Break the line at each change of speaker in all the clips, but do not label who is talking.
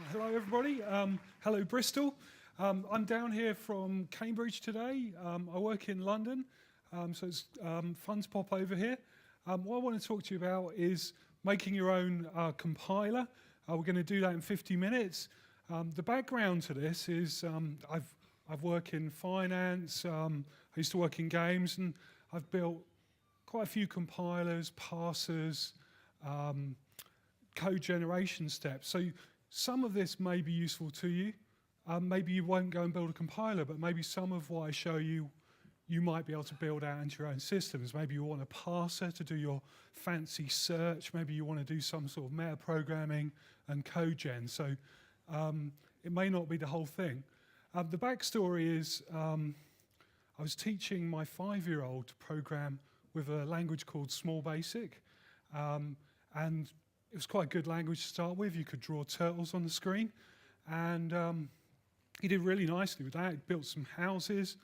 Hello, everybody. Hello, Bristol. I'm down here from Cambridge today. I work in London, so it's fun to pop over here. What I want to talk to you about is making your own compiler. We're going to do that in 50 minutes. The background to this is I've worked in finance. I used to work in games, and I've built quite a few compilers, parsers, code generation steps. So some of this may be useful to you. Maybe you won't go and build a compiler, but maybe some of what I show you, you might be able to build out into your own systems. Maybe you want a parser to do your fancy search. Maybe you want to do some sort of meta programming and code gen. So it may not be the whole thing. The backstory is I was teaching my 5-year-old to program with a language called Small Basic. And it was quite a good language to start with. You could draw turtles on the screen. And he did really nicely with that. He built some houses.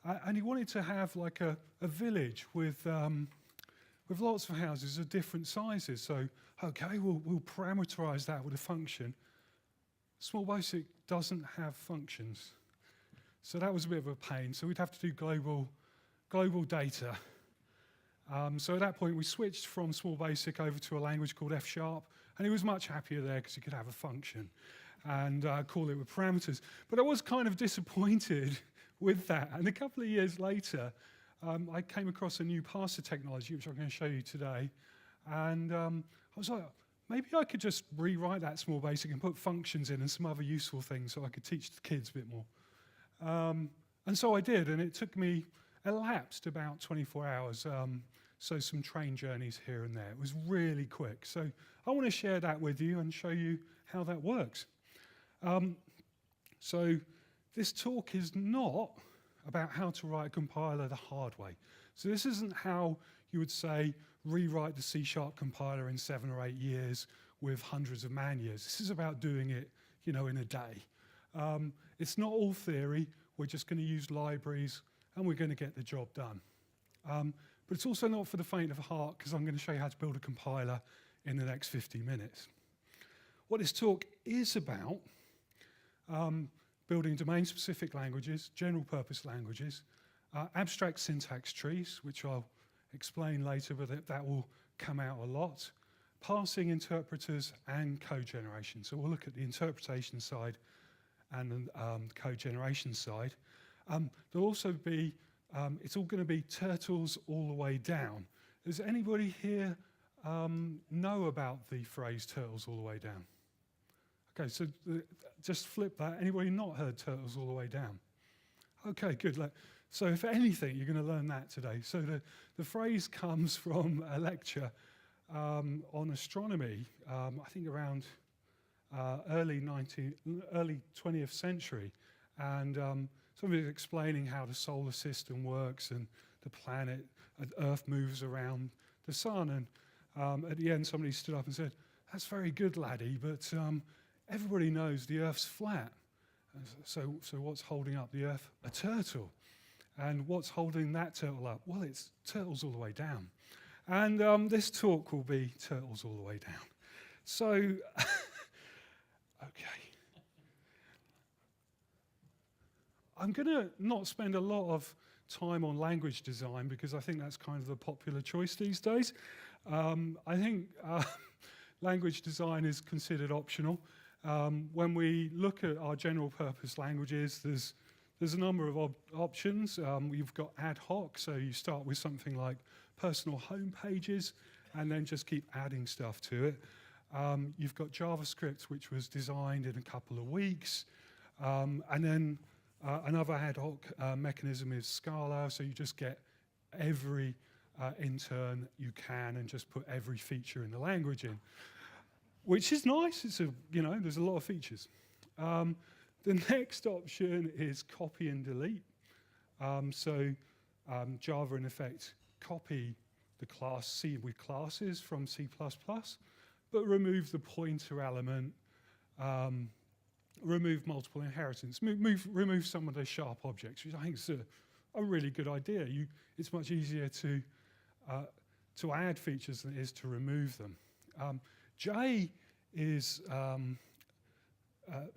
And he wanted to have like a village with lots of houses of different sizes. So, okay, we'll parameterize that with a function. Small Basic doesn't have functions. So that was a bit of a pain. So we'd have to do global data. So at that point, we switched from Small Basic over to a language called F#, and he was much happier there because he could have a function and call it with parameters. But I was kind of disappointed with that. And a couple of years later, I came across a new parser technology, which I'm going to show you today. And I was like, maybe I could just rewrite that Small Basic and put functions in and some other useful things so I could teach the kids a bit more. And so I did, and it elapsed about 24 hours. So some train journeys here and there. It was really quick. So I want to share that with you and show you how that works. So this talk is not about how to write a compiler the hard way. So this isn't how you would say rewrite the C# compiler in 7 or 8 years with hundreds of man years. This is about doing it, in a day. It's not all theory. We're just going to use libraries and we're going to get the job done. But it's also not for the faint of heart, because I'm going to show you how to build a compiler in the next 50 minutes. What this talk is about, building domain-specific languages, general-purpose languages, abstract syntax trees, which I'll explain later, but that will come out a lot, parsing interpreters, and code generation. So we'll look at the interpretation side and the code generation side. There'll also be it's all going to be turtles all the way down. Does anybody here know about the phrase turtles all the way down? Okay, so just flip that. Anybody not heard turtles all the way down? Okay, good. So if anything, you're going to learn that today. So the phrase comes from a lecture on astronomy, I think around early 20th century. And somebody was explaining how the solar system works and the planet, Earth moves around the sun. And at the end, somebody stood up and said, "That's very good, laddie, but everybody knows the Earth's flat. So what's holding up the Earth? A turtle. And what's holding that turtle up? Well, it's turtles all the way down." And this talk will be turtles all the way down. So, okay. I'm going to not spend a lot of time on language design because I think that's kind of the popular choice these days. I think language design is considered optional. When we look at our general purpose languages, there's a number of options. You've got ad hoc, so you start with something like personal home pages and then just keep adding stuff to it. You've got JavaScript, which was designed in a couple of weeks. And then another ad hoc mechanism is Scala, so you just get every intern you can and just put every feature in the language in, which is nice. It's there's a lot of features. The next option is copy and delete. Java, in effect, copy the class C with classes from C++, but remove the pointer element, remove multiple inheritance, remove some of the sharp objects, which I think is a really good idea. It's much easier to add features than it is to remove them. J is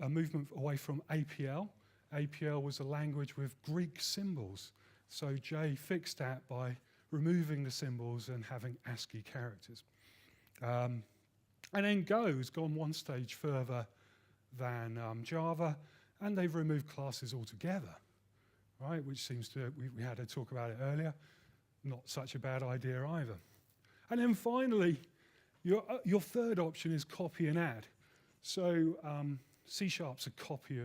a movement away from APL. APL was a language with Greek symbols. So J fixed that by removing the symbols and having ASCII characters. And then Go has gone one stage further than Java, and they've removed classes altogether, right? Which seems to, we had a talk about it earlier, not such a bad idea either. And then finally, your third option is copy and add. So C#'s a copy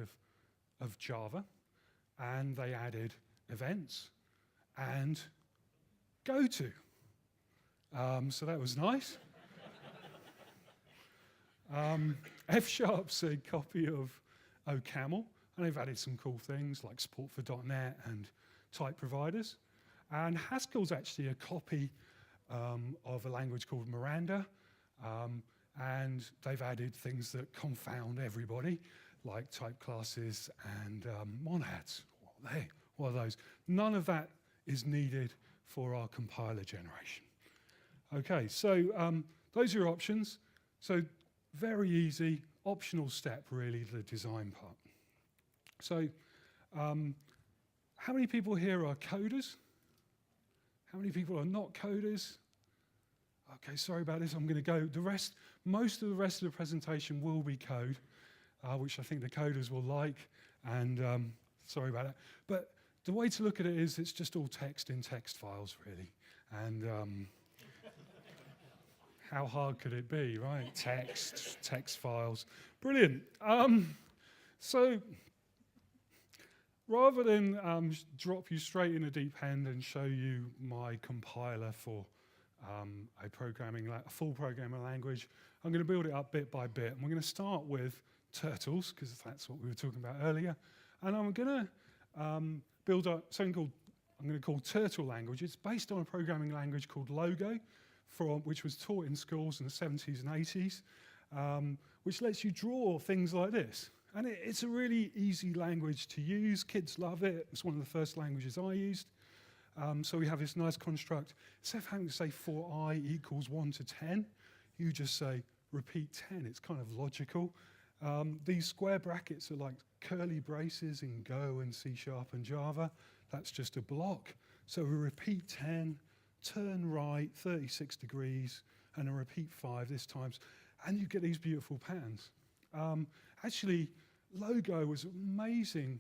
of Java, and they added events and goto. So that was nice. F#'s a copy of OCaml, and they've added some cool things like support for .NET and type providers. And Haskell's actually a copy of a language called Miranda, and they've added things that confound everybody, like type classes and monads. What are those? None of that is needed for our compiler generation. Okay, so those are your options. So very easy, optional step really, the design part. So how many people here are coders? How many people are not coders? Okay, sorry about this, I'm going to go. Most of the rest of the presentation will be code, which I think the coders will like, and sorry about that. But the way to look at it is it's just all text in text files, really. And how hard could it be, right? Text files. Brilliant. So rather than drop you straight in the deep end and show you my compiler for a full programming language, I'm going to build it up bit by bit. And we're going to start with turtles, because that's what we were talking about earlier. And I'm going to build up something I'm going to call Turtle language. It's based on a programming language called Logo, which was taught in schools in the 70s and 80s, which lets you draw things like this. And it's a really easy language to use. Kids love it. It's one of the first languages I used. So we have this nice construct. Instead of having to say for I equals 1 to 10, you just say repeat 10. It's kind of logical. These square brackets are like curly braces in Go and C# and Java. That's just a block. So we repeat 10, turn right 36 degrees, and then repeat 5 this time. And you get these beautiful patterns. Actually, Logo was an amazing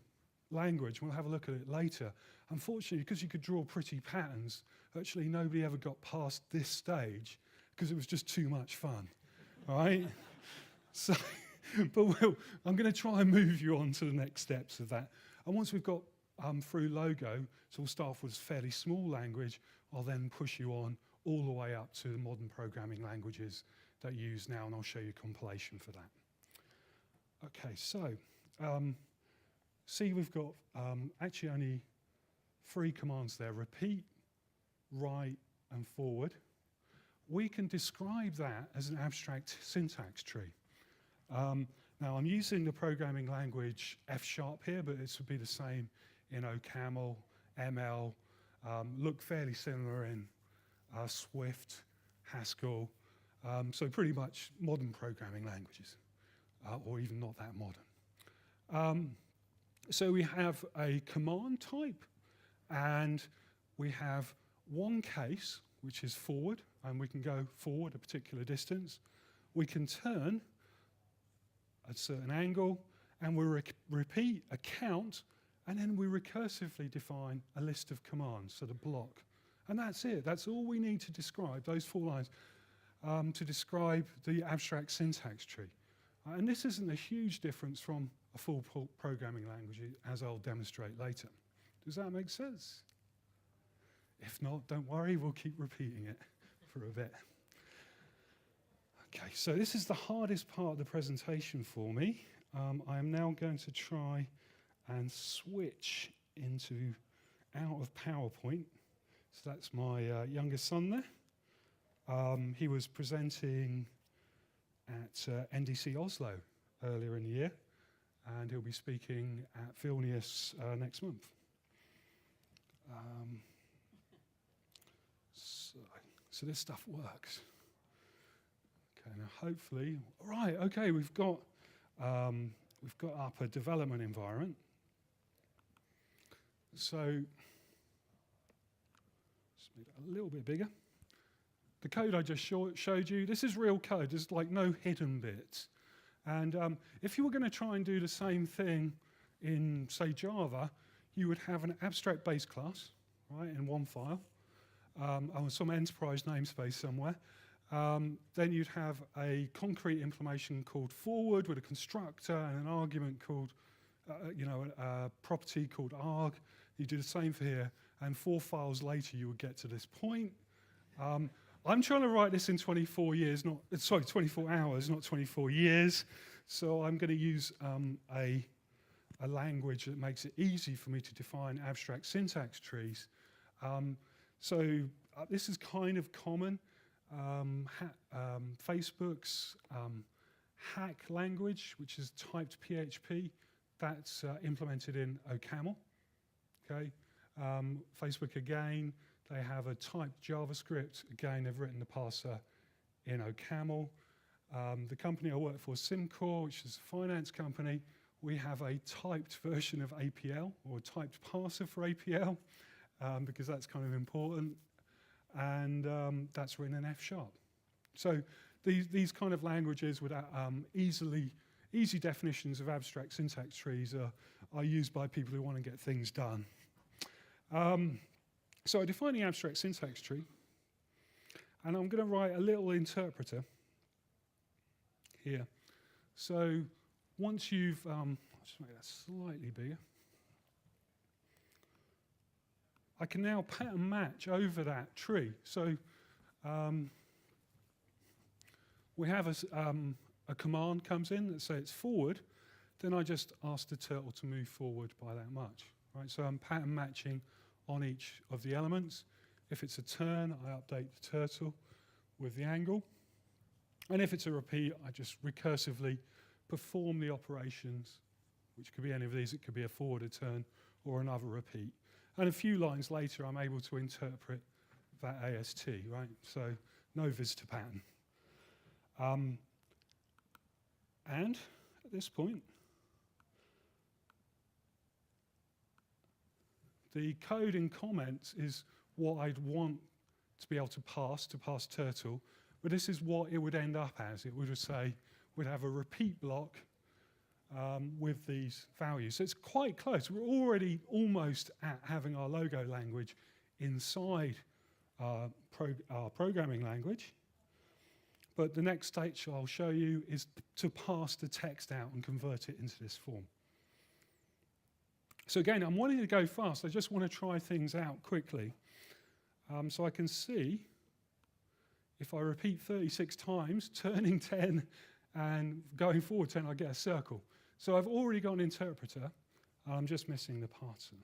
language. We'll have a look at it later. Unfortunately, because you could draw pretty patterns, actually nobody ever got past this stage because it was just too much fun, right? So, but I'm going to try and move you on to the next steps of that. And once we've got through Logo, so we'll start off with a fairly small language, I'll then push you on all the way up to the modern programming languages that you use now, and I'll show you compilation for that. Okay, so see we've got actually only 3 commands there: repeat, write, and forward. We can describe that as an abstract syntax tree. Now I'm using the programming language F# here, but this would be the same in OCaml, ML, look fairly similar in Swift, Haskell, so pretty much modern programming languages, or even not that modern. So we have a command type, and we have one case, which is forward, and we can go forward a particular distance. We can turn at a certain angle, and we repeat a count, and then we recursively define a list of commands, so the block. And that's it. That's all we need to describe, those 4 lines, to describe the abstract syntax tree. And this isn't a huge difference from a full programming language, as I'll demonstrate later. Does that make sense? If not, don't worry, we'll keep repeating it for a bit. Okay, so this is the hardest part of the presentation for me. I am now going to try and switch out of PowerPoint. So that's my youngest son there. He was presenting at NDC Oslo earlier in the year, and he'll be speaking at Vilnius next month. So this stuff works. Okay, now hopefully, right, okay, we've got we've got up a development environment. So, just make it a little bit bigger. The code I just showed you, this is real code. There's like no hidden bits. And if you were going to try and do the same thing in, say, Java, you would have an abstract base class, right, in one file, on some enterprise namespace somewhere. Then you'd have a concrete implementation called forward with a constructor and an argument called, a property called arg. You do the same for here, and 4 files later you would get to this point. I'm trying to write this in 24 hours, not 24 years. So I'm going to use a language that makes it easy for me to define abstract syntax trees. This is kind of common. Facebook's hack language, which is typed PHP, that's implemented in OCaml. Okay, Facebook again, they have a typed JavaScript. Again, they've written the parser in OCaml. The company I work for, SimCore, which is a finance company, we have a typed version of APL, or a typed parser for APL, because that's kind of important. And that's written in F#. So these kind of languages with easy definitions of abstract syntax trees are used by people who want to get things done. So I define the abstract syntax tree, and I'm going to write a little interpreter here. So once you've, I'll just make that slightly bigger. I can now pattern match over that tree. So we have a command comes in that says it's forward. Then I just ask the turtle to move forward by that much. Right? So I'm pattern matching on each of the elements. If it's a turn, I update the turtle with the angle. And if it's a repeat, I just recursively perform the operations, which could be any of these. It could be a forward, a turn, or another repeat. And a few lines later, I'm able to interpret that AST, right? So no visitor pattern. And at this point, the code in comments is what I'd want to be able to pass turtle, but this is what it would end up as. It would just say, we'd have a repeat block with these values. So it's quite close. We're already almost at having our logo language inside our programming language. But the next stage I'll show you is to pass the text out and convert it into this form. So again, I'm wanting to go fast. I just want to try things out quickly. So I can see if I repeat 36 times, turning 10 and going forward 10, I get a circle. So I've already got an interpreter, and I'm just missing the parser.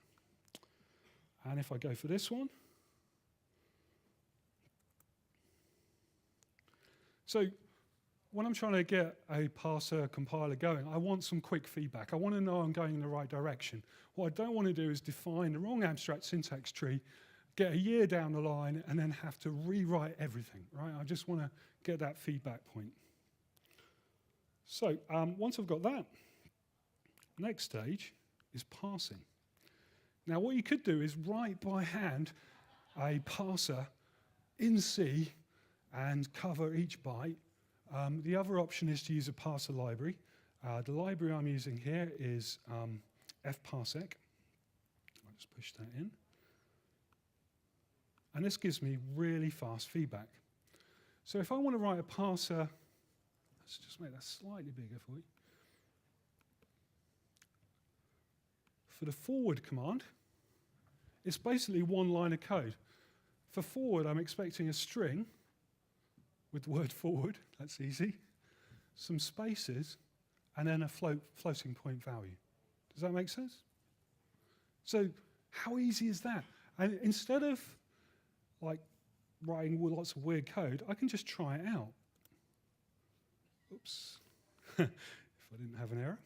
And if I go for this one, so when I'm trying to get a parser compiler going, I want some quick feedback. I want to know I'm going in the right direction. What I don't want to do is define the wrong abstract syntax tree, get a year down the line, and then have to rewrite everything, right? I just want to get that feedback point. So once I've got that, next stage is parsing. Now what you could do is write by hand a parser in C and cover each byte. The other option is to use a parser library. The library I'm using here is fparsec. I'll just push that in. And this gives me really fast feedback. So if I want to write a parser, let's just make that slightly bigger for you. For the forward command, it's basically one line of code. For forward, I'm expecting a string with the word forward, that's easy, some spaces, and then a floating point value. Does that make sense? So how easy is that? And instead of like writing lots of weird code, I can just try it out. Oops, if I didn't have an error.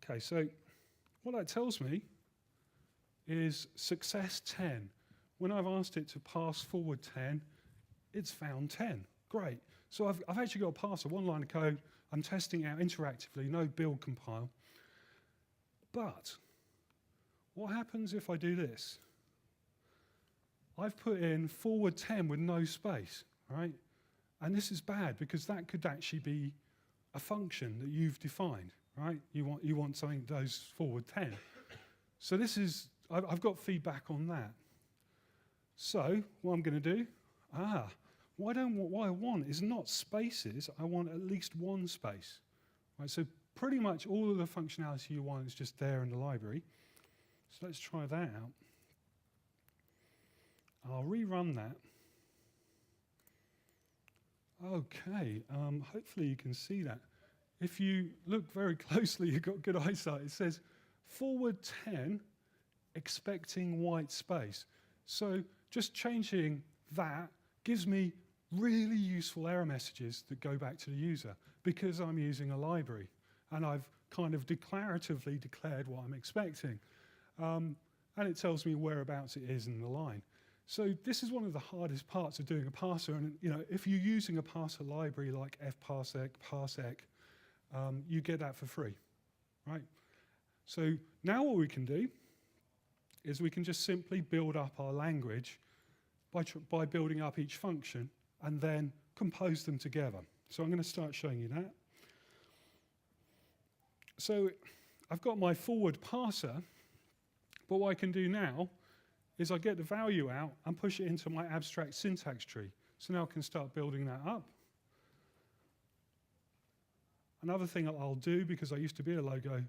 Okay, so what that tells me is success 10. When I've asked it to pass forward 10, it's found 10. Great. So I've actually got a parser, one line of code. I'm testing it out interactively, no build compile. But what happens if I do this? I've put in forward 10 with no space, right? And this is bad because that could actually be a function that you've defined, right? You want something that goes forward 10. So this is, I've got feedback on that. So what I'm going to do, what I want is not spaces, I want at least one space. Right, so pretty much all of the functionality you want is just there in the library. So let's try that out. I'll rerun that. Okay, hopefully you can see that. If you look very closely, you've got good eyesight. It says forward 10, expecting white space. So just changing that gives me really useful error messages that go back to the user because I'm using a library and I've kind of declaratively declared what I'm expecting. And it tells me whereabouts it is in the line. So this is one of the hardest parts of doing a parser. And if you're using a parser library like fparsec, parsec, you get that for free, right? So now what we can do is we can just simply build up our language by building up each function and then compose them together. So I'm going to start showing you that. So I've got my forward parser, but what I can do now is I get the value out and push it into my abstract syntax tree. So now I can start building that up. Another thing I'll do, because I used to be a logo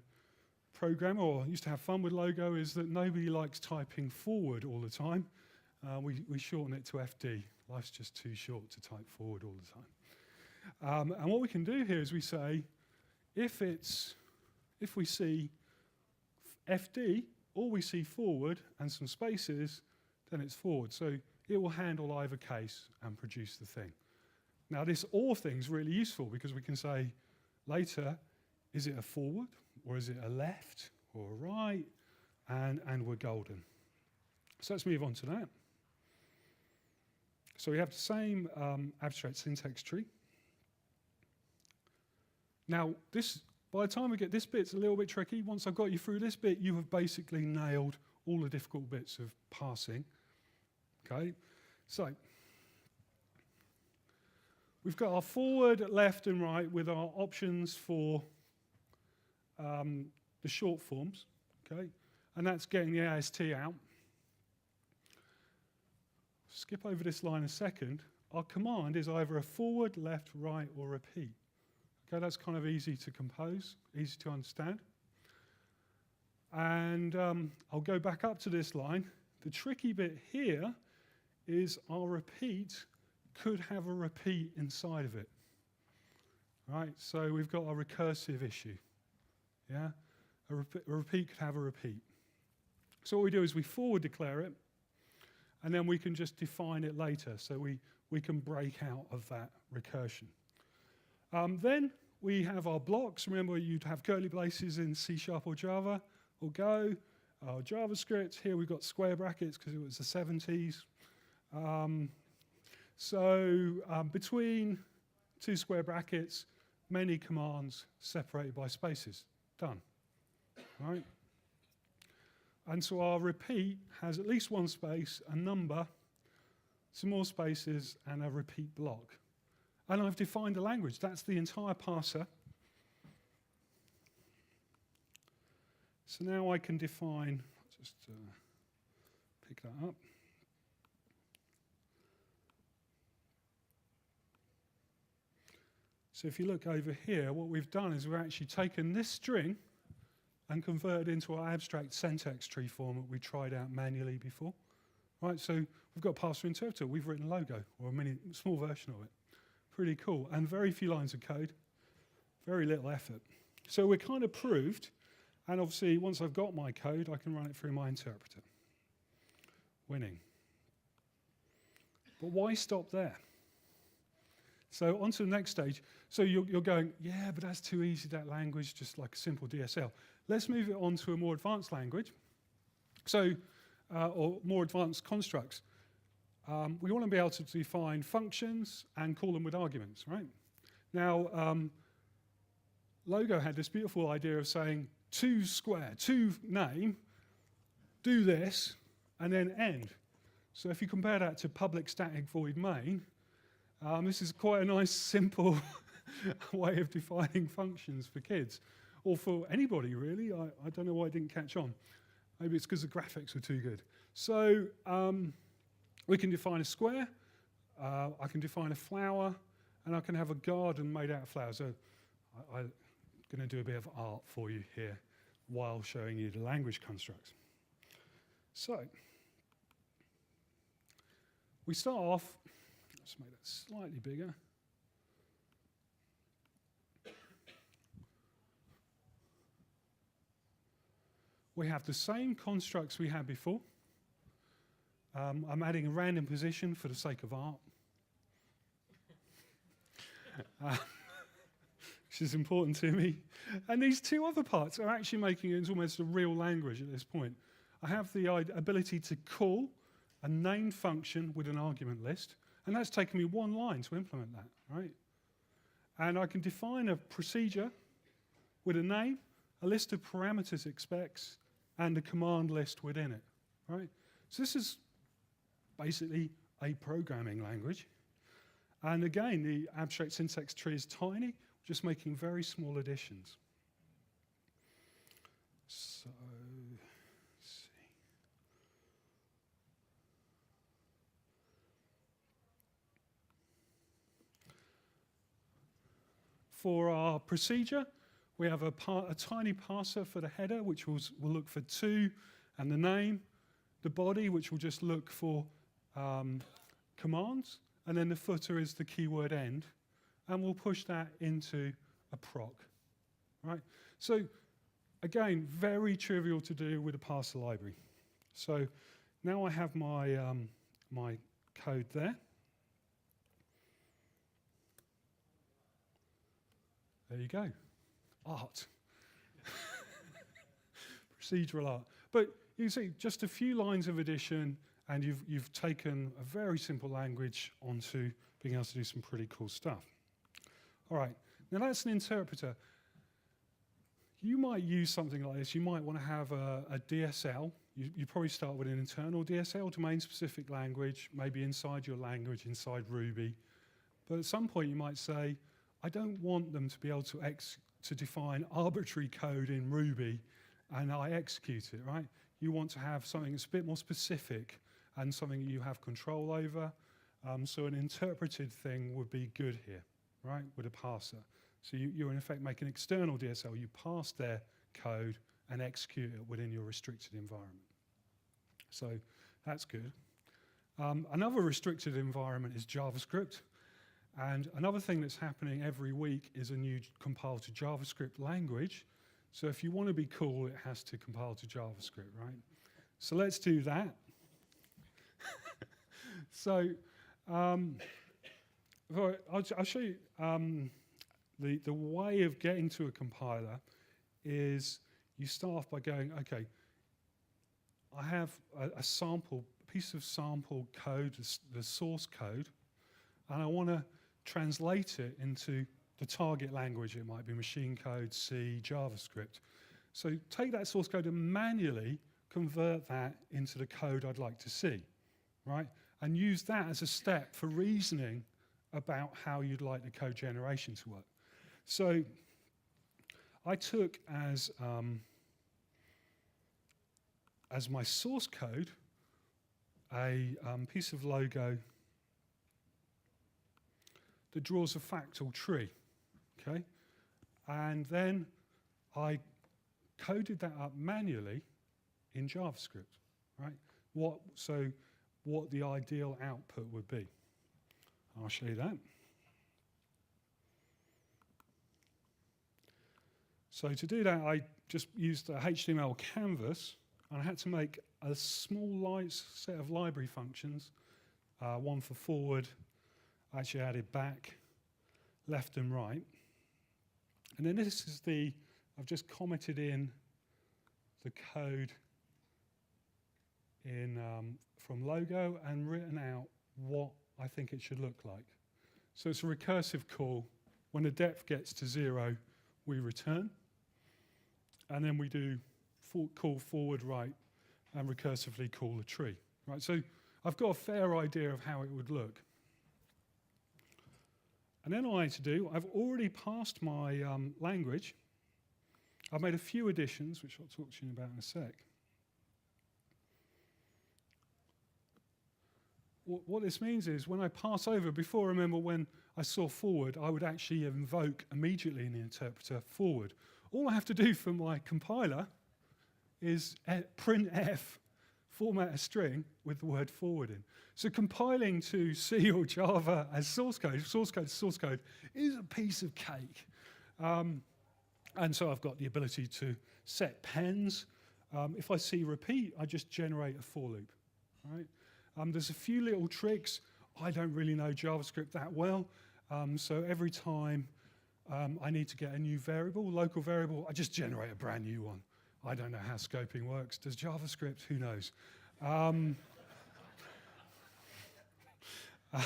programmer, or used to have fun with logo, is that nobody likes typing forward all the time. We shorten it to FD. Life's just too short to type forward all the time. And what we can do here is we say, if we see FD, or we see forward and some spaces, then it's forward. So it will handle either case and produce the thing. Now this or thing is really useful because we can say later, is it a forward or is it a left or a right? And we're golden. So let's move on to that. So we have the same abstract syntax tree. Now by the time we get this bit's a little bit tricky. Once I've got you through this bit, you have basically nailed all the difficult bits of parsing. Okay, so we've got our forward, left, and right with our options for the short forms. Okay, and that's getting the AST out. Skip over this line a second. Our command is either a forward, left, right, or repeat. Okay, that's kind of easy to compose, easy to understand. And I'll go back up to this line. The tricky bit here is our repeat could have a repeat inside of it. Right, so we've got our recursive issue. Yeah, a repeat could have a repeat. So what we do is we forward declare it, and then we can just define it later. So we can break out of that recursion. Then we have our blocks. Remember, you'd have curly braces in C# or Java or Go. Our JavaScript, here we've got square brackets because it was the 70s. Between two square brackets, many commands separated by spaces. Done. Right? And so our repeat has at least one space, a number, some more spaces, and a repeat block. And I've defined a language. That's the entire parser. So now I can define, just pick that up. So if you look over here, what we've done is we've actually taken this string and converted into our abstract syntax tree form that we tried out manually before. Right, so we've got parser interpreter. We've written a logo, or a small version of it. Pretty cool, and very few lines of code, very little effort. So we're kind of proved, and obviously once I've got my code, I can run it through my interpreter. Winning. But why stop there? So on to the next stage. So you're going, yeah, but that's too easy, that language, just like a simple DSL. Let's move it on to a more advanced language. So or more advanced constructs. We want to be able to define functions and call them with arguments, right? Now, Logo had this beautiful idea of saying to square, to name, do this, and then end. So if you compare that to public static void main, this is quite a nice, simple way of defining functions for kids, or for anybody, really. I don't know why it didn't catch on. Maybe it's because the graphics were too good. So we can define a square, I can define a flower, and I can have a garden made out of flowers. So I'm going to do a bit of art for you here while showing you the language constructs. So we start off, let's make that slightly bigger. We have the same constructs we had before. I'm adding a random position for the sake of art. Which is important to me. And these two other parts are actually making it almost a real language at this point. I have the ability to call a named function with an argument list, and that's taken me one line to implement that, right? And I can define a procedure with a name, a list of parameters it expects, and a command list within it, right? So this is basically a programming language. And again, the abstract syntax tree is tiny, just making very small additions. So, let's see. For our procedure, we have a tiny parser for the header, which will look for to and the name, the body, which will just look for commands, and then the footer is the keyword end, and we'll push that into a proc, right? So again, very trivial to do with a parser library. So now I have my, my code there. There you go, art. Procedural art. But you see, just a few lines of addition, and you've taken a very simple language onto being able to do some pretty cool stuff. All right, now that's an interpreter. You might use something like this. You might want to have a DSL. You probably start with an internal DSL, domain-specific language, maybe inside your language, inside Ruby. But at some point you might say, I don't want them to be able to define arbitrary code in Ruby, and I execute it, right? You want to have something that's a bit more specific and something you have control over. So an interpreted thing would be good here, right, with a parser. So you in effect make an external DSL. You pass their code and execute it within your restricted environment. So that's good. Another restricted environment is JavaScript. And another thing that's happening every week is a new compile to JavaScript language. So if you want to be cool, it has to compile to JavaScript, right? So let's do that. So I'll show you the way of getting to a compiler is you start off by going, okay, I have a piece of sample code, the source code, and I want to translate it into the target language. It might be machine code, C, JavaScript. So take that source code and manually convert that into the code I'd like to see, right? And use that as a step for reasoning about how you'd like the code generation to work. So I took as my source code a piece of logo that draws a fractal tree, okay? And then I coded that up manually in JavaScript, right? What the ideal output would be. I'll show you that. So to do that, I just used a HTML canvas, and I had to make a small set of library functions, one for forward, I actually added back, left and right. And then this is I've just commented in the code from logo and written out what I think it should look like. So it's a recursive call. When the depth gets to 0, we return. And then we do call forward, right, and recursively call a tree. Right, so I've got a fair idea of how it would look. And then all I need to do, I've already passed my language. I've made a few additions, which I'll talk to you about in a sec. What this means is when I pass over, before, remember when I saw forward, I would actually invoke immediately in the interpreter forward. All I have to do for my compiler is printf, format a string with the word forward in. So compiling to C or Java as source code to source code, is a piece of cake. And so I've got the ability to set pens. If I see repeat, I just generate a for loop. Right? There's a few little tricks. I don't really know JavaScript that well. So every time I need to get a new variable, local variable, I just generate a brand new one. I don't know how scoping works. Does JavaScript? Who knows?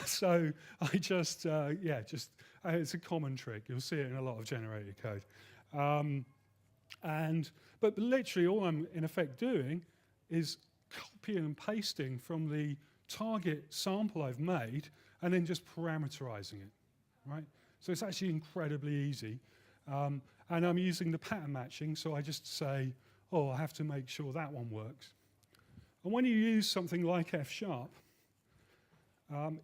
So I just, it's a common trick. You'll see it in a lot of generated code. But literally all I'm in effect doing is copying and pasting from the target sample I've made and then just parameterizing it, right? So it's actually incredibly easy. And I'm using the pattern matching, so I just say, oh, I have to make sure that one works. And when you use something like F#,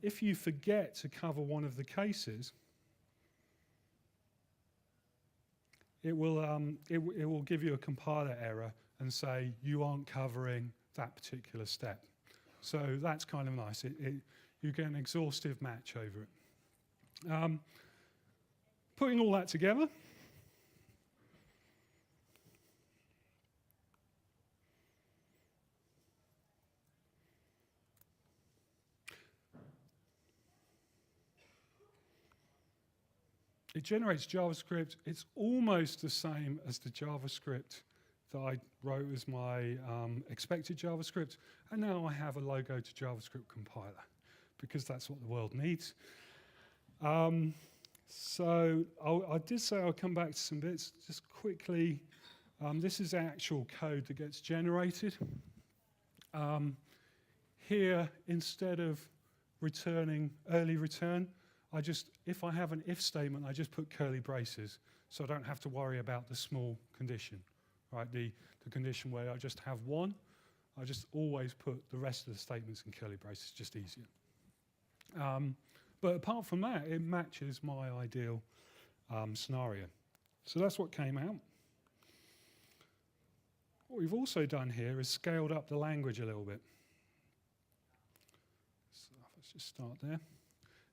if you forget to cover one of the cases, it will give you a compiler error and say you aren't covering that particular step. So that's kind of nice. You get an exhaustive match over it. Putting all that together, it generates JavaScript. It's almost the same as the JavaScript that I wrote as my expected JavaScript. And now I have a logo to JavaScript compiler because that's what the world needs. So I did say I'll come back to some bits just quickly. This is actual code that gets generated. Here, instead of returning early return, if I have an if statement, I just put curly braces, so I don't have to worry about the small condition, right? The condition where I just have one, I just always put the rest of the statements in curly braces, just easier. But apart from that, it matches my ideal scenario. So that's what came out. What we've also done here is scaled up the language a little bit. So let's just start there.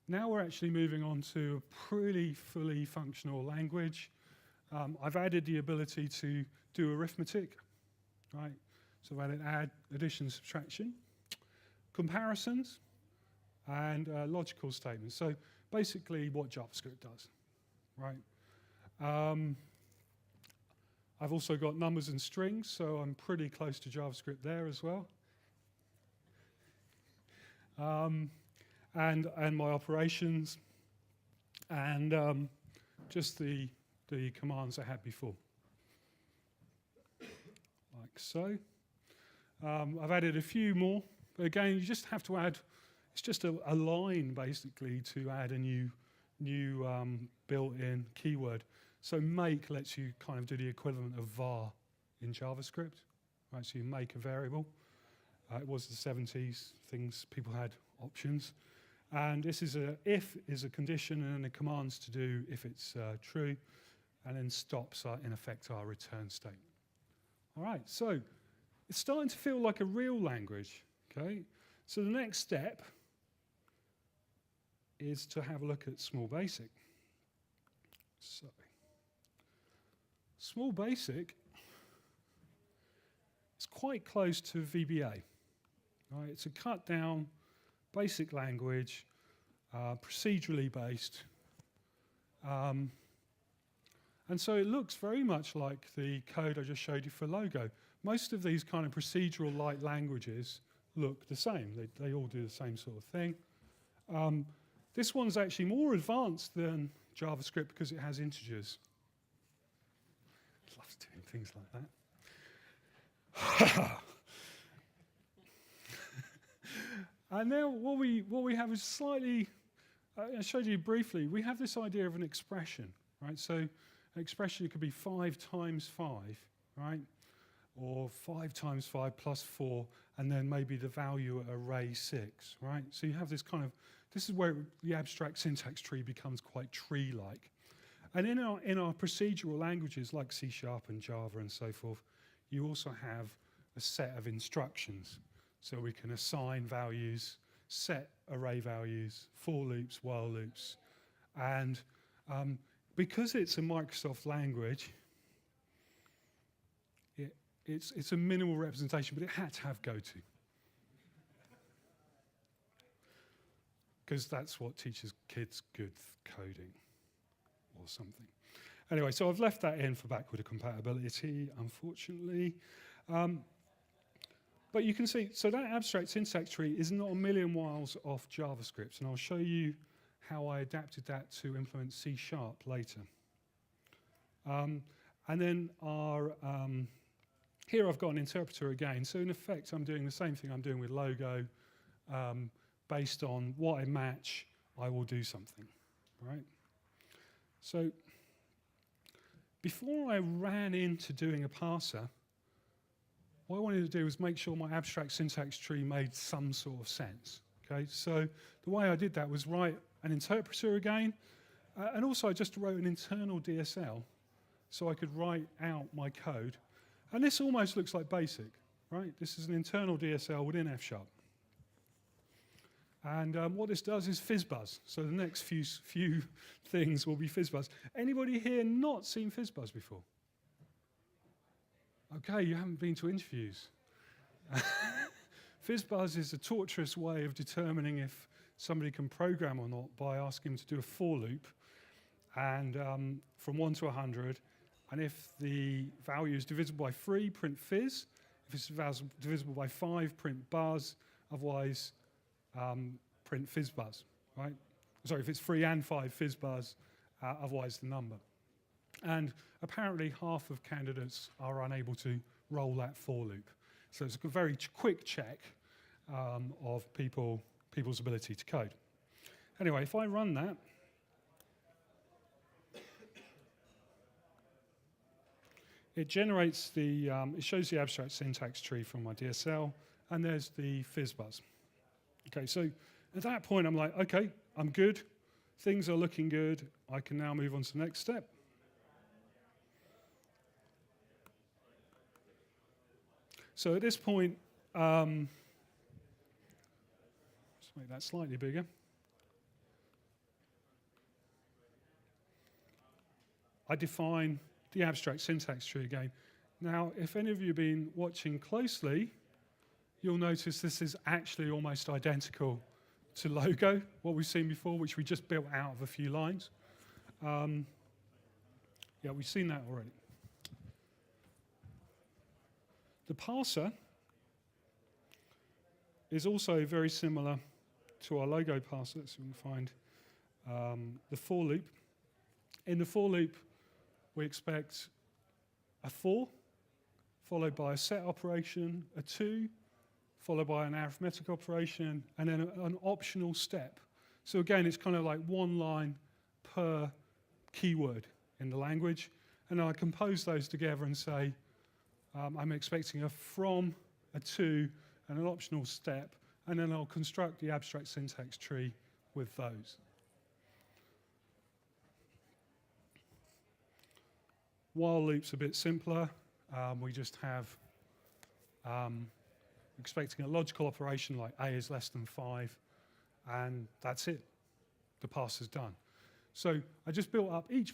Now we're actually moving on to a pretty fully functional language. I've added the ability to do arithmetic, right? So I've added add, addition, subtraction, comparisons, and logical statements. So basically what JavaScript does, right? I've also got numbers and strings, so I'm pretty close to JavaScript there as well. And my operations, and just the commands I had before, like so. I've added a few more, but again, you just have to add. It's just a line basically to add a new built-in keyword. So make lets you kind of do the equivalent of var in JavaScript, right? So you make a variable. It was the 70s, people had options. And this is if is a condition, and then the commands to do if it's true, and then stops are in effect our return statement. All right, so it's starting to feel like a real language, okay? So the next step is to have a look at Small Basic. So, Small Basic is quite close to VBA. Right? It's a cut down, basic language, procedurally based. And so it looks very much like the code I just showed you for Logo. Most of these kind of procedural-like languages look the same. They all do the same sort of thing. This one's actually more advanced than JavaScript because it has integers. Loves doing things like that. And now what we have is slightly, I showed you briefly, we have this idea of an expression, right? So an expression could be 5 times 5, right? Or 5 times 5 plus 4, and then maybe the value at array 6, right? So you have this kind of, this is where the abstract syntax tree becomes quite tree-like. And in our procedural languages like C# and Java and so forth, you also have a set of instructions. So we can assign values, set array values, for loops, while loops. And because it's a Microsoft language, it's a minimal representation, but it had to have goto. Because that's what teaches kids good coding or something. Anyway, so I've left that in for backward compatibility, unfortunately. But you can see, so that abstract syntax tree is not a million miles off JavaScript, and I'll show you how I adapted that to implement C# later. And then here I've got an interpreter again, so in effect I'm doing the same thing I'm doing with logo. Based on what I match, I will do something, right? So before I ran into doing a parser, what I wanted to do was make sure my abstract syntax tree made some sort of sense, okay? So the way I did that was write an interpreter again, and also I just wrote an internal DSL so I could write out my code. And this almost looks like BASIC, right? This is an internal DSL within F#. And what this does is FizzBuzz. So the next few things will be FizzBuzz. Anybody here not seen FizzBuzz before? Okay, you haven't been to interviews. FizzBuzz is a torturous way of determining if somebody can program or not by asking them to do a for loop, and from 1 to 100. And if the value is divisible by 3, print fizz. If it's divisible by 5, print buzz. Otherwise, print fizzbuzz, right? Sorry, if it's 3 and 5, fizzbuzz, otherwise the number. And apparently half of candidates are unable to roll that for loop. So it's a very quick check of people's ability to code. Anyway, if I run that, it generates the, it shows the abstract syntax tree from my DSL, and there's the fizzbuzz. Okay, so at that point I'm like, okay, I'm good. Things are looking good. I can now move on to the next step. So at this point, let's make that slightly bigger. I define the abstract syntax tree again. Now, if any of you have been watching closely, you'll notice this is actually almost identical to logo, what we've seen before, which we just built out of a few lines. Yeah, we've seen that already. The parser is also very similar to our logo parser, so we can find the for loop. In the for loop, we expect a for, followed by a set operation, a to, followed by an arithmetic operation, and then an optional step. So again, it's kind of like one line per keyword in the language. And I compose those together and say, I'm expecting a from, a to, and an optional step, and then I'll construct the abstract syntax tree with those. While loop's a bit simpler. We just have expecting a logical operation like a is less than 5, and that's it. The parser's done. So I just built up each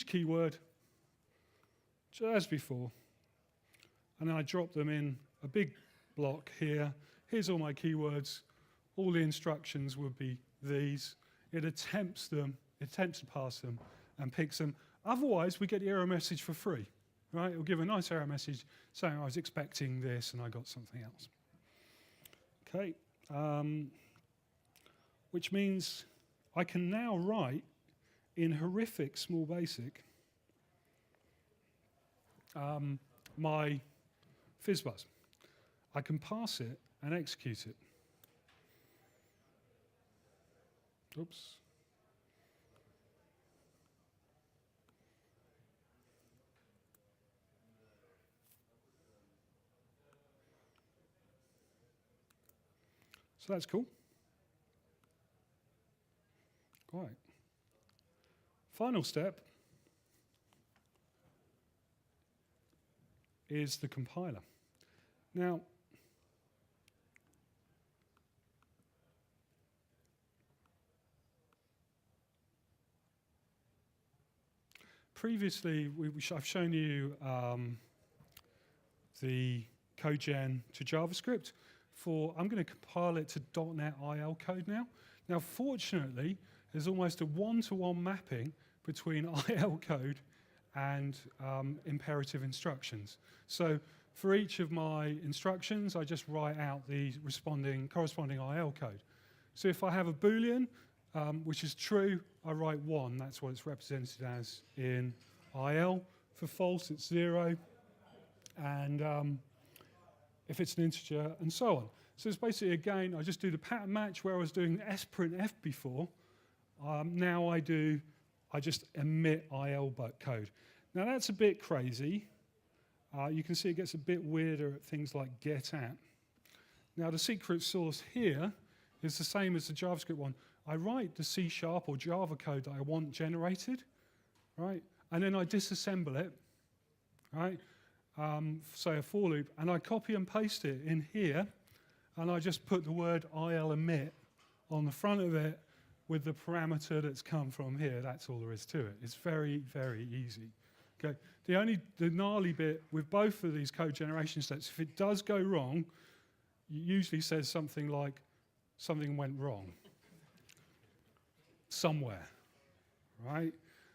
keyword, just as before, and then I drop them in a big block here. Here's all my keywords. All the instructions would be these. It attempts to parse them and picks them. Otherwise, we get the error message for free, right? It'll give a nice error message saying I was expecting this and I got something else. Okay, which means I can now write in horrific small basic my fizzbuzz. I can pass it and execute it. Oops. So that's cool. Right. Final step is the compiler. Now, previously I've shown you the code gen to JavaScript. I'm going to compile it to .NET IL code now. Now, fortunately, there's almost a one-to-one mapping between IL code and imperative instructions. So for each of my instructions, I just write out the corresponding IL code. So if I have a Boolean, which is true, I write 1. That's what it's represented as in IL. For false, it's 0. And if it's an integer, and so on. So it's basically, again, I just do the pattern match where I was doing sprintf before. Now I just emit IL code. Now that's a bit crazy. You can see it gets a bit weirder at things like get@. Now the secret source here is the same as the JavaScript one. I write the C# or Java code that I want generated, right? And then I disassemble it, right? Say a for loop, and I copy and paste it in here, and I just put the word IL emit on the front of it with the parameter that's come from here. That's all there is to it. It's very, very easy. Okay. The gnarly bit with both of these code generation steps, if it does go wrong, it usually says something like, something went wrong somewhere, right?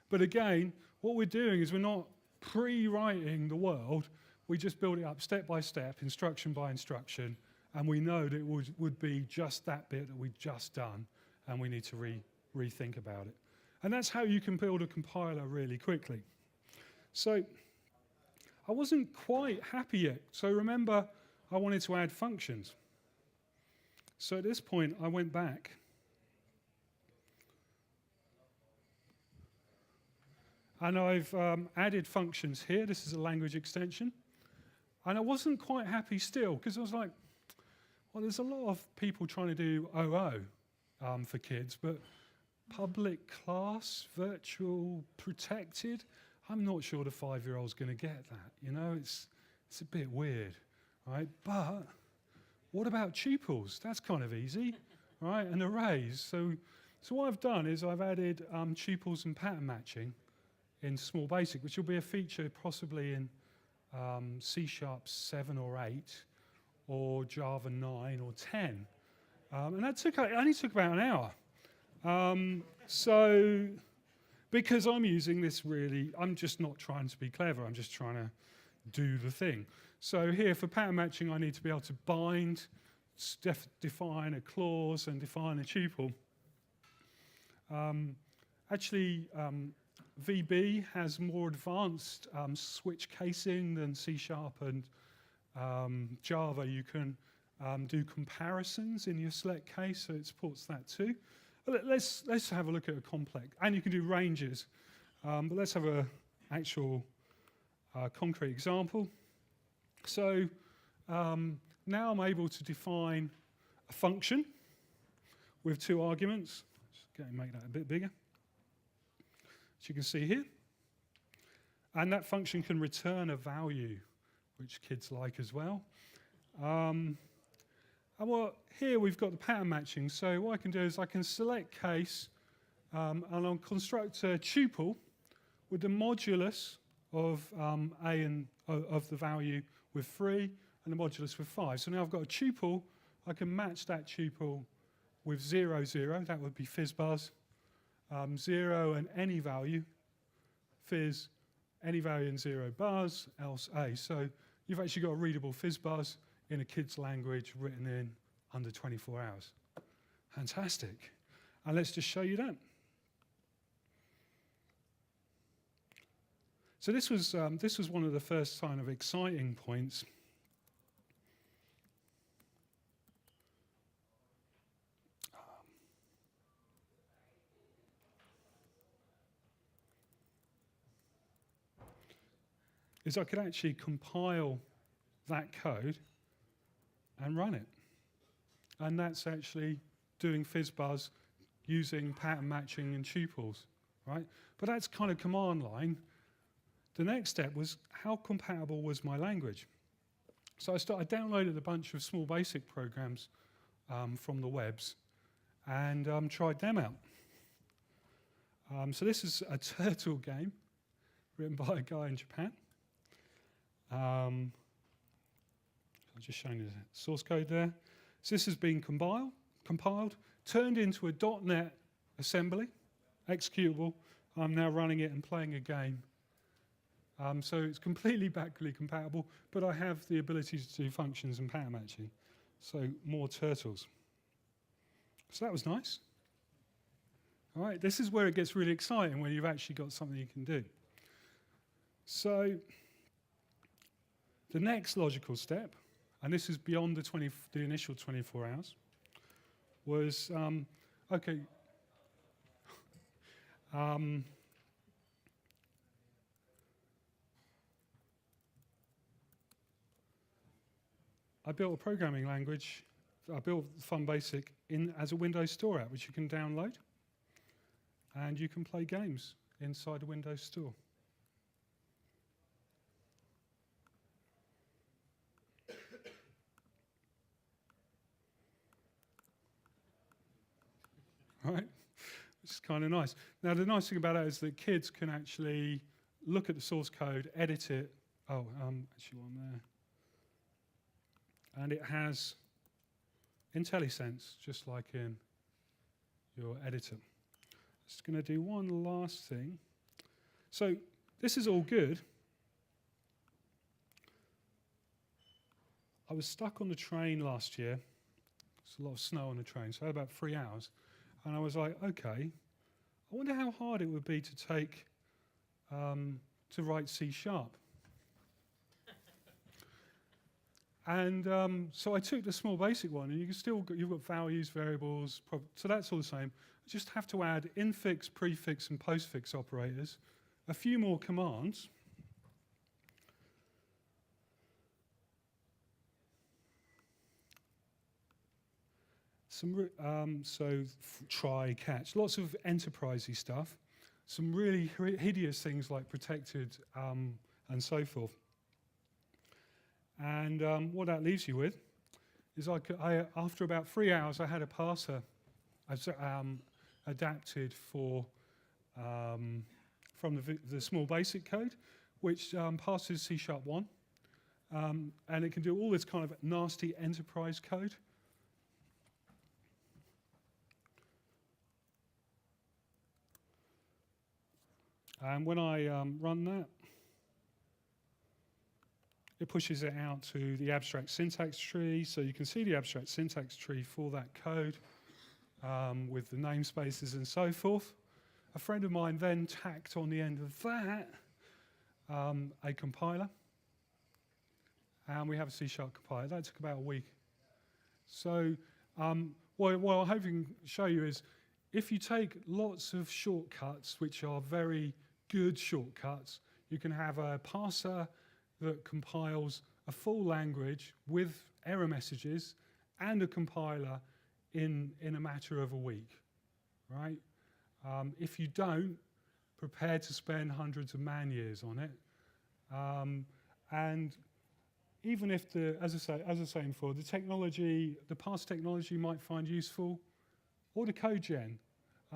But again, what we're doing is we're not pre-writing the world, we just build it up step by step, instruction by instruction, and we know that it would be just that bit that we've just done, and we need to rethink about it. And that's how you can build a compiler really quickly. So I wasn't quite happy yet. So remember, I wanted to add functions. So at this point, I went back. And I've added functions here. This is a language extension. And I wasn't quite happy still, because I was like, well, there's a lot of people trying to do OO for kids, but public class, virtual, protected, I'm not sure the 5-year-old's going to get that. You know, it's a bit weird, right? But what about tuples? That's kind of easy, right? And arrays. So what I've done is I've added tuples and pattern matching in Small Basic, which will be a feature possibly in C# 7 or 8, or Java 9 or 10. And that only took about an hour. So, because I'm using this really, I'm just not trying to be clever, I'm just trying to do the thing. So here for pattern matching, I need to be able to bind, define a clause, and define a tuple. Actually, VB has more advanced switch casing than C# and Java. You can do comparisons in your select case, so it supports that too. But let's have a look at a complex, and you can do ranges. But let's have an actual concrete example. So now I'm able to define a function with 2 arguments. Let's make that a bit bigger, as you can see here. And that function can return a value, which kids like as well. And here we've got the pattern matching. So what I can do is I can select case, and I'll construct a tuple with the modulus of a and of the value with 3 and the modulus with 5. So now I've got a tuple. I can match that tuple with 0, 0. That would be fizzbuzz. 0 and any value, fizz, any value and 0 buzz, else A. So you've actually got a readable fizzbuzz in a kid's language written in under 24 hours. Fantastic. And let's just show you that. So this was one of the first kind of exciting points. Is I could actually compile that code and run it. And that's actually doing FizzBuzz using pattern matching and tuples, right? But that's kind of command line. The next step was how compatible was my language? So I downloaded a bunch of small basic programs from the webs and tried them out. So this is a turtle game written by a guy in Japan. I'm just showing you the source code there. So this has been compiled, turned into a .NET assembly, executable. I'm now running it and playing a game. So it's completely backwardly compatible, but I have the ability to do functions and pattern matching. So more turtles. So that was nice. All right, this is where it gets really exciting, when you've actually got something you can do. So the next logical step, and this is beyond the initial 24 hours, was, okay, I built a programming language. I built Fun Basic as a Windows Store app, which you can download, and you can play games inside the Windows Store. Right? Which is kind of nice. Now, the nice thing about that is that kids can actually look at the source code, edit it. Oh, actually one there. And it has IntelliSense, just like in your editor. Just going to do one last thing. So this is all good. I was stuck on the train last year. There's a lot of snow on the train, so I had about 3 hours. And I was like, okay, I wonder how hard it would be to take, to write C#. And so I took the small basic one, and you can still you've got values, variables, so that's all the same. I just have to add infix, prefix, and postfix operators, a few more commands. Try, catch, lots of enterprisey stuff. Some really hideous things like protected and so forth. And what that leaves you with is after about 3 hours, I had a parser adapted from the small basic code, which parses C#1. And it can do all this kind of nasty enterprise code. And when I run that, it pushes it out to the abstract syntax tree. So you can see the abstract syntax tree for that code with the namespaces and so forth. A friend of mine then tacked on the end of that a compiler. And we have a C# compiler. That took about a week. So what I'm hoping to show you is if you take lots of shortcuts, which are very good shortcuts, you can have a parser that compiles a full language with error messages and a compiler in a matter of a week, right? If you don't, prepare to spend hundreds of man years on it. And even if as I was saying before, the parser technology you might find useful, or the code gen,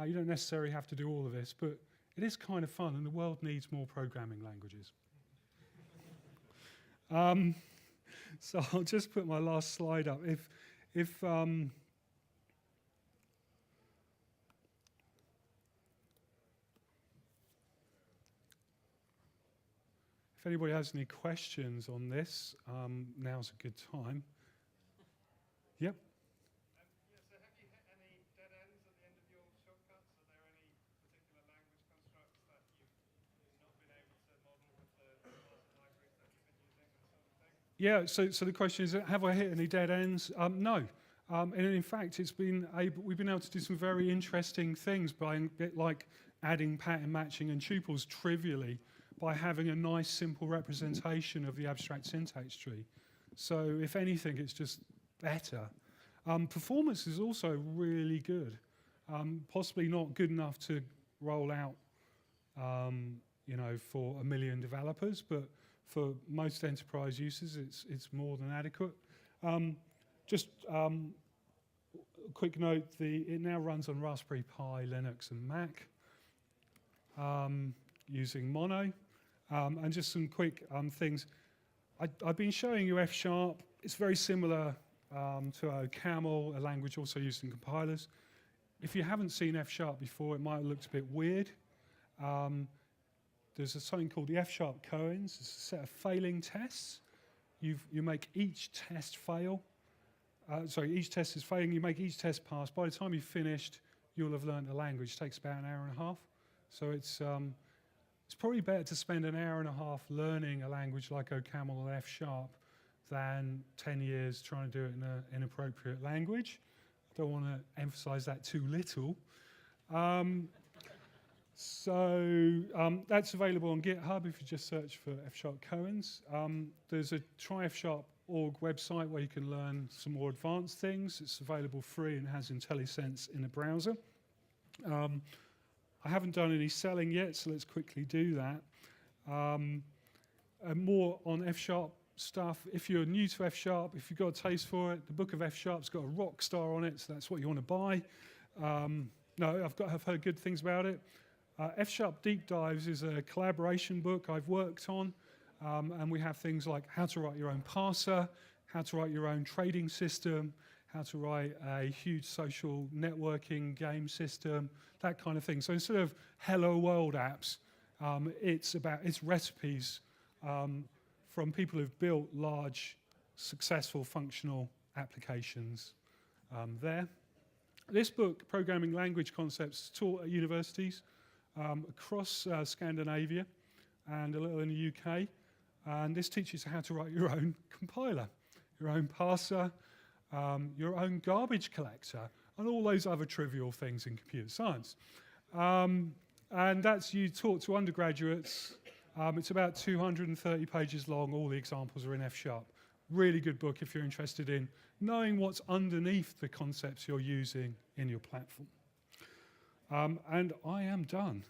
you don't necessarily have to do all of this, but it is kind of fun, and the world needs more programming languages. So I'll just put my last slide up. If anybody has any questions on this, now's a good time. Yep. Yeah, so the question is, have I hit any dead ends? No. And in fact, we've been able to do some very interesting things by a bit like adding pattern matching and tuples trivially by having a nice simple representation of the abstract syntax tree. So if anything, it's just better. Performance is also really good. Possibly not good enough to roll out, for 1 million developers, but for most enterprise users, it's more than adequate. Just a quick note: it now runs on Raspberry Pi, Linux, and Mac using Mono. And just some quick things. I've been showing you F#. It's very similar to OCaml, a language also used in compilers. If you haven't seen F# before, it might have looked a bit weird. There's something called the F# koans. It's a set of failing tests. You make each test fail. Each test is failing. You make each test pass. By the time you've finished, you'll have learned the language. It takes about an hour and a half. So it's probably better to spend an hour and a half learning a language like OCaml or F# than 10 years trying to do it in an inappropriate language. I don't want to emphasize that too little. That's available on GitHub if you just search for F# koans. There's a tryf#org website where you can learn some more advanced things. It's available free and has IntelliSense in the browser. I haven't done any selling yet, so let's quickly do that. And more on F# stuff. If you're new to F#, if you've got a taste for it, the book of F#'s got a rock star on it, so that's what you want to buy. I've heard good things about it. F# Deep Dives is a collaboration book I've worked on, and we have things like how to write your own parser, how to write your own trading system, how to write a huge social networking game system, that kind of thing. So instead of hello world apps, it's recipes from people who've built large, successful, functional applications there. This book, Programming Language Concepts, taught at universities across Scandinavia and a little in the UK. And this teaches you how to write your own compiler, your own parser, your own garbage collector, and all those other trivial things in computer science. And that's taught to undergraduates. It's about 230 pages long. All the examples are in F#. Really good book if you're interested in knowing what's underneath the concepts you're using in your platform. And I am done.